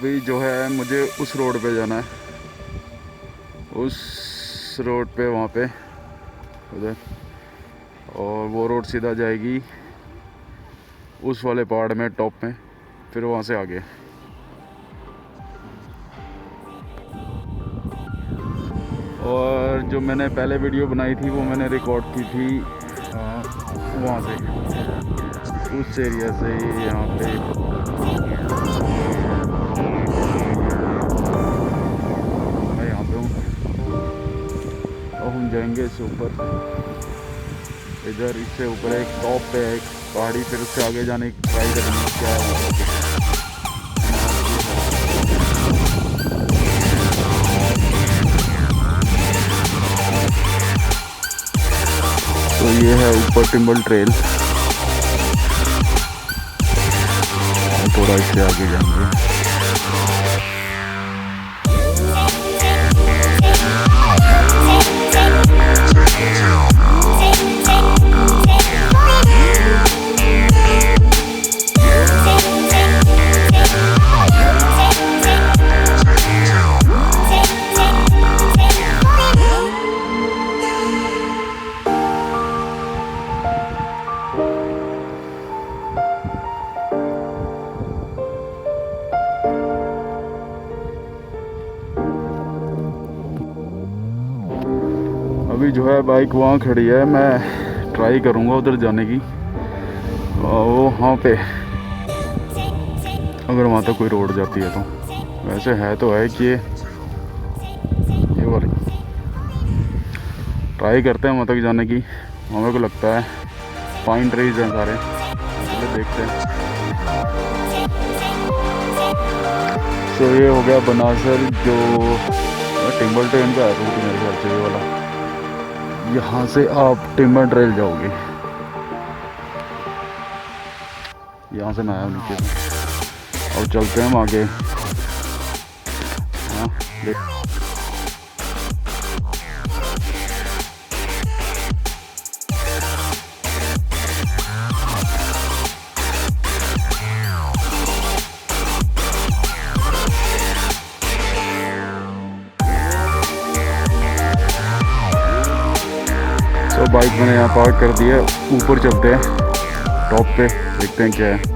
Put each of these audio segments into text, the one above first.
अभी जो है मुझे उस रोड पे जाना है, उस रोड पे वहाँ पे उधर, और वो रोड सीधा जाएगी उस वाले पहाड़ में टॉप में, फिर वहाँ से आगे। और जो मैंने पहले वीडियो बनाई थी वो मैंने रिकॉर्ड की थी वहाँ से, उस एरिया से यहाँ पे। मैं यहाँ पे हूँ और हम जाएंगे इससे ऊपर, इधर इससे ऊपर एक टॉप पे एक पहाड़ी, फिर उससे आगे जाने की ट्राई करेंगे क्या है। तो ये है ऊपर टिम्बल ट्रेल, थोड़ा इससे आगे जाएंगे। अभी जो है बाइक वहाँ खड़ी है, मैं ट्राई करूँगा उधर जाने की, वो वहाँ पे अगर वहाँ तक कोई रोड जाती है तो। वैसे है तो है कि ये वाली ट्राई करते हैं वहाँ तक जाने की। वहाँ मेरे को लगता है पाइन ट्रीज हैं सारे, चलो देखते हैं। तो ये हो गया बनासर जो टिम्बल ट्रेन का है रूट मेरे ख्याल से, ये वाला। यहाँ से आप टिम्बर ट्रेल जाओगे, यहाँ से मैं आया नीचे से। और चलते हैं हम आगे। हाँ तो बाइक मैंने यहाँ पार्क कर दी है, ऊपर चलते हैं टॉप पे, देखते हैं क्या है।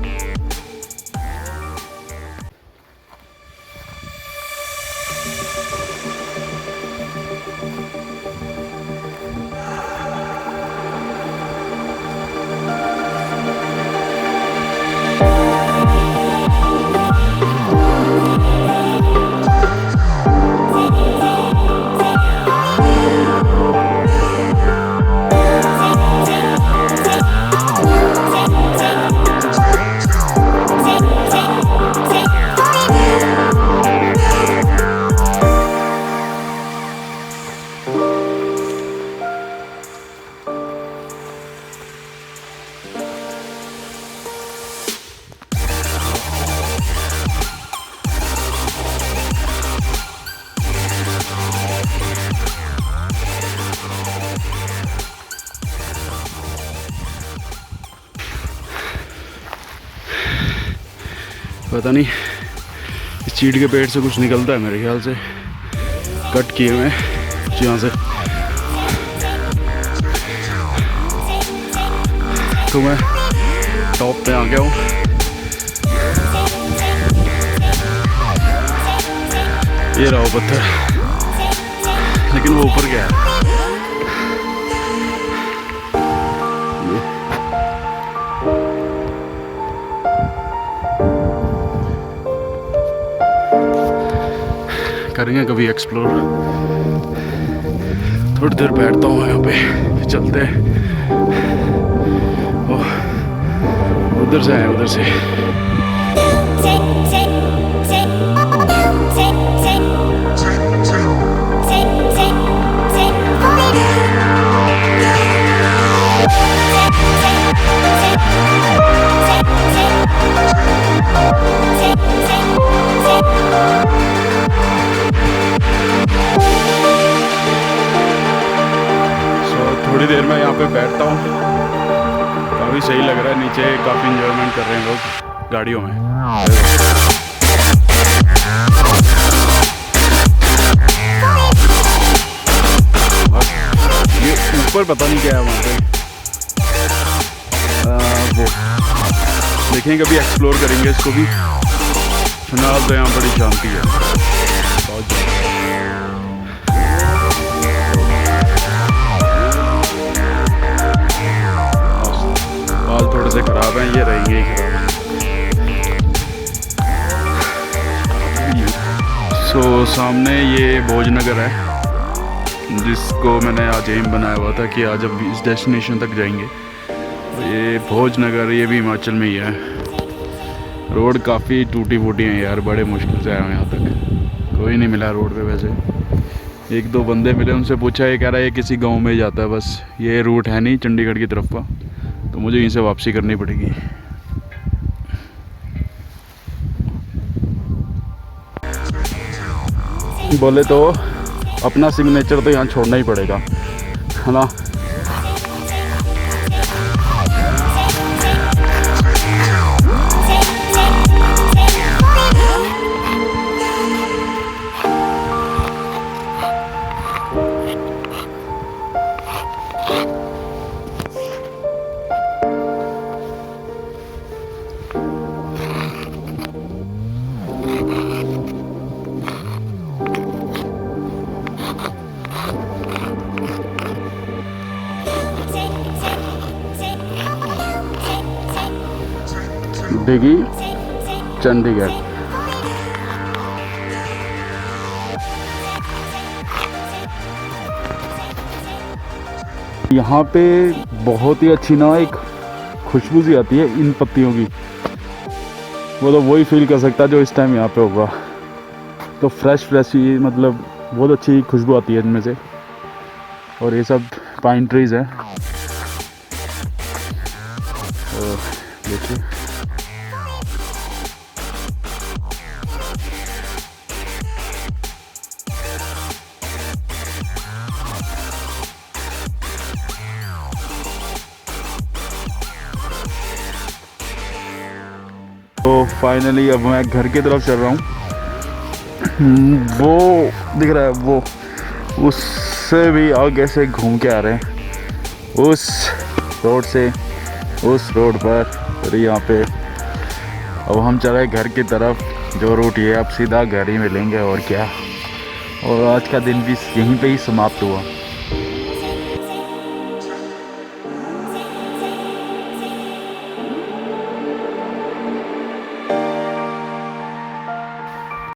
पता नहीं इस चीड़ के पेड़ से कुछ निकलता है मेरे ख्याल से, कट किए हुए यहाँ से। तो मैं टॉप पे आ गया हूँ। ये रहा वो पत्थर, लेकिन वो ऊपर गया है। करेंगे कभी एक्सप्लोर। थोड़ी देर बैठता हूँ यहाँ पे, फिर चलते हैं। उधर से आए, उधर से। थोड़ी देर में यहाँ पे बैठता हूँ, काफ़ी सही लग रहा है। नीचे काफ़ी इंजॉयमेंट कर रहे हैं लोग गाड़ियों में। ये ऊपर पता नहीं क्या है वहाँ पे, वो देखेंगे, कभी एक्सप्लोर करेंगे इसको भी। फिलहाल तो यहाँ बड़ी शांति है, बहुत बाल थोड़े से ख़राब हैं, ये रहेंगे ही खराब। सो सामने ये भोजनगर है, जिसको मैंने आज एम बनाया हुआ था कि आज अब इस डेस्टिनेशन तक जाएंगे। ये भोजनगर, ये भी हिमाचल में ही है। रोड काफ़ी टूटी फूटी हैं यार, बड़े मुश्किल से आया हूँ यहाँ तक। कोई नहीं मिला रोड पे, वैसे एक दो बंदे मिले, उनसे पूछा, ये कह रहा है ये किसी गांव में ही जाता है बस, ये रूट है नहीं चंडीगढ़ की तरफ का, तो मुझे यहीं से वापसी करनी पड़ेगी। बोले तो अपना सिग्नेचर तो यहाँ छोड़ना ही पड़ेगा, है ना। डिगी चंडीगढ़। यहाँ पे बहुत ही अच्छी ना एक खुशबू सी आती है इन पत्तियों की, वो तो वही फील कर सकता है जो इस टाइम यहाँ पे होगा। तो फ्रेश ही, मतलब बहुत अच्छी खुशबू आती है इनमें से। और ये सब पाइन ट्रीज है, देखिए। तो फाइनली अब मैं घर की तरफ चल रहा हूँ। वो दिख रहा है, वो उससे भी आगे से घूम के आ रहे हैं, उस रोड से उस रोड पर। फिर यहाँ पे अब हम चल रहे घर की तरफ, जो रूट ये अब सीधा घर ही मिलेंगे और क्या। और आज का दिन भी यहीं पे ही समाप्त हुआ।